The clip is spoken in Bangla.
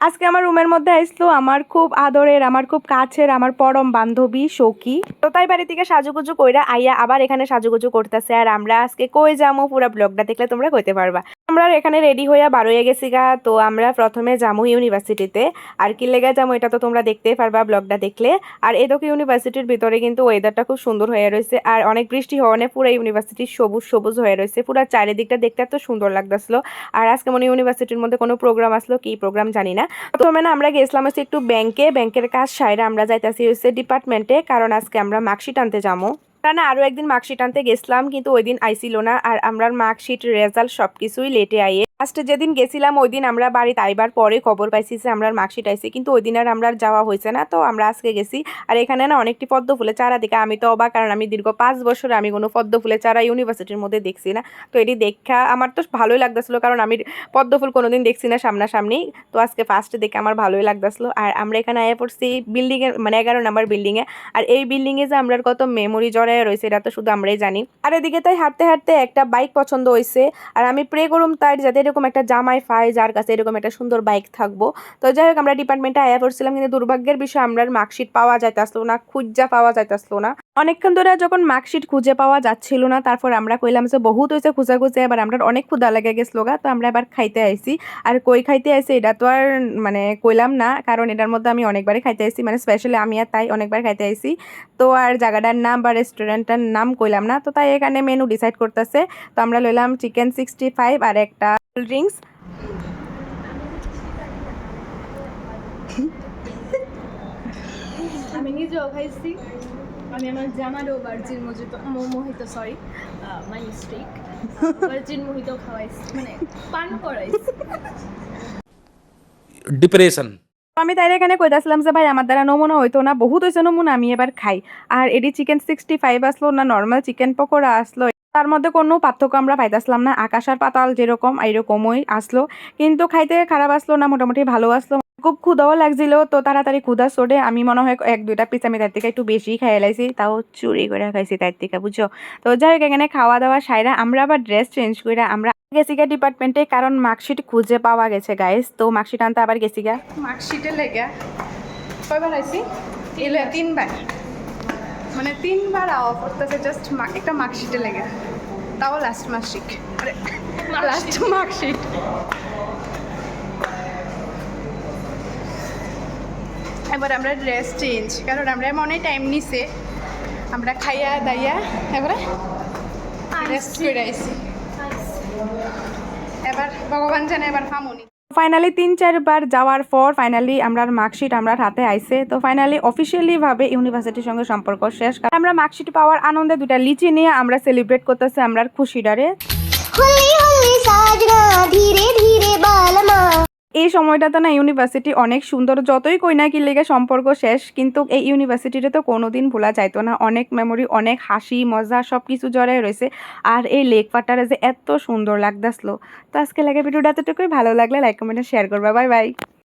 আজকে আমার রুমের মধ্যে আইসলো আমার খুব আদরের, আমার খুব কাছের, আমার পরম বান্ধবী সৌকি। তো তাই বাড়ি থেকে সাজুগুজু কইরা আইয়া আবার এখানে সাজুগুজু করতেছে। আর আমরা আজকে কই যামু পুরো ব্লগটা দেখলে তোমরা কইতে পারবা। আমরা এখানে রেডি হইয়া বার হয়ে গেছি গা। তো আমরা প্রথমে যামু ইউনিভার্সিটিতে। আর কি লেগে যামু এটা তো তোমরা দেখতেই পারবা ব্লগটা দেখলে। আর এদিকে ইউনিভার্সিটির ভিতরে কিন্তু ওয়েদারটা খুব সুন্দর হয়ে রয়েছে। আর অনেক বৃষ্টি হওয়ানে পুরো ইউনিভার্সিটি সবুজ সবুজ হয়ে রয়েছে। পুরো চারিদিকটা দেখতে এত সুন্দর লাগতেছিল। আর আজকে মনে ইউনিভার্সিটির মধ্যে কোনো প্রোগ্রাম আসলো, কি প্রোগ্রাম জানি না। প্রথমে না আমরা গেছিলাম হচ্ছে একটু ব্যাংকের কাজ সাইরা আমরা যাইতেছি হচ্ছে ডিপার্টমেন্টে, কারণ আজকে আমরা মার্কশিট আনতে যাবো। না আরো একদিন মার্কশিট আনতে গেছিলাম, কিন্তু ওই দিন আইছিল না। আর আমরা মার্কশিট রেজাল্ট সবকিছুই লেটে আইয়ে লাস্টে যেদিন গেছিলাম ওই দিন আমরা বাড়িতে আইবার পরে খবর পাইছি যে আমরা মার্কশিট আইছে, কিন্তু ওই দিন আর আমরা যাওয়া হয়েছে না। তো আমরা আজকে গেছি। আর এখানে না অনেকটি পদ্ম ফুলের চারা দেখে আমি তো অবাক, কারণ আমি দীর্ঘ 5 বছরে আমি কোনো পদ্ম ফুলের চারা ইউনিভার্সিটির মধ্যে দেখছি না। তো এটি দেখা আমার তো ভালোই লাগতেছিল, কারণ আমি পদ্ম ফুল কোনোদিন দেখছি না সামনাসামনি। তো আজকে ফার্স্টে দেখে আমার ভালোই লাগতেছিল। আর আমরা এখানে আয়া পড়ছি বিল্ডিংয়ে, মানে 11 নম্বর বিল্ডিংয়ে। আর এই বিল্ডিংয়ে যে আমরা কত মেমোরি জড়ায় রয়েছে এটা তো শুধু আমরাই জানি। আর এদিকে তাই হাঁটতে হাঁটতে একটা বাইক পছন্দ হয়েছে। আর আমি প্রে করুম তাই যাতে এরকম একটা জামাই পাই যার কাছে এরকম একটা সুন্দর বাইক থাকবো। তো যাই হোক আমরা ডিপার্টমেন্টে আয়া পড়ছিলাম, কিন্তু দুর্ভাগ্যের বিষয় আমরা মার্কশিট পাওয়া যাইতেছিল না, খুঁজা পাওয়া যাইতেছিল না। অনেকক্ষণ ধরে যখন মার্কশিট খুঁজে পাওয়া যাচ্ছিল না, তারপর আমরা কইলাম যে বহুত হয়েছে খুঁজে এবার আমরা অনেক ক্ষুধা লেগে গেছিল গা। তো আমরা এবার খাইতে আইছি। আর কই খাইতে আইছি এটা তো আর মানে কইলাম না, কারণ এটার মধ্যে আমি অনেকবারই খাইতে আইছি, মানে স্পেশালি আমি আর তাই অনেকবার খাইতে আইছি। তো আর জায়গাটার নাম বা রেস্টুরেন্টের নাম কইলাম না। তো তাই এখানে মেনু ডিসাইড করতেছে। তো আমরা লইলাম চিকেন 65 আর একটা কোল্ড ড্রিঙ্কস। আমি নিজেও খাইছি। আমি আমার জামারও virgin mojito sorry my mistake virgin mojito খাওয়াইছি, মানে পান করাইছি। ডিপ্রেশন। আমি তাই এখানে কইতাছিলাম যে ভাই আমার দ্বারা নমুনা হইতো না, বহুত হয়েছে নমুনা, আমি এবার খাই। আর এটি চিকেন 65 আসলো না নর্মাল চিকেন পকোড়া আসলো, তার মধ্যে কোনো পার্থক্য আমরা পাইতাছিলাম না। আকাশ আর পাতাল যেরকম এইরকমই আসলো, কিন্তু খাইতে খারাপ আসলো না, মোটামুটি ভালো আসলো। খুব ক্ষুধাও লাগছিল, তো তাড়াতাড়ি ক্ষুধা চড়ে আমি মনে হয় 1-2টা পিস আমি তার থেকে একটু বেশি খাই লাইছি, তাও চুরি করে খাইছি তার থেকে, বুঝছো। তো যাই হোক এখানে খাওয়া দাওয়া সাইরা আমরা আবার ড্রেস চেঞ্জ করে আমরা গেছিগা ডিপার্টমেন্টে, কারণ মার্কশিট খুঁজে পাওয়া গেছে গাইস। তো মার্কশিট আনতে আবার গেছিগা। মার্কশিটের লেগে কয়বার আইছি? 3বার, মানে 3বার আওয়া পড়তেছে জাস্ট একটা মার্কশিটের লেগে, তাও লাস্ট মার্কশিট, লাস্ট মার্কশিট। এবার আমরা ড্রেস চেঞ্জ, কারণ আমরা মনে টাইম নিছে, আমরা খাইয়া দাইয়া এবারে ড্রেস করে আইছি। এবার ভগবান জানে এবার ফামুনি। ফাইনালি 3-4 বার যাওয়ার পর ফাইনালি আমরা মার্কশিট আমরা হাতে আইছে। তো ফাইনালি অফিসিয়ালি ভাবে ইউনিভার্সিটির সঙ্গে সম্পর্ক শেষ। আমরা মার্কশিট পাওয়ার আনন্দে 2টা লিচি নিয়ে আমরা সেলিব্রেট করতেছি আমরা খুশিটারে। এই সময়টাতে না ইউনিভার্সিটি অনেক সুন্দর, যতই কই না কি লেগে সম্পর্ক শেষ, কিন্তু এই ইউনিভার্সিটিতে তো কোনোদিন ভোলা যাইতো না। অনেক মেমোরি, অনেক হাসি মজা সব কিছু জড়ায় রয়েছে। আর এই লেক পাটারে যে এত সুন্দর লাগতেছিল। তো আজকে লাগে ভিডিওটা এতটুকুই, ভালো লাগলে লাইক কমেন্ট শেয়ার করবা। Bye bye.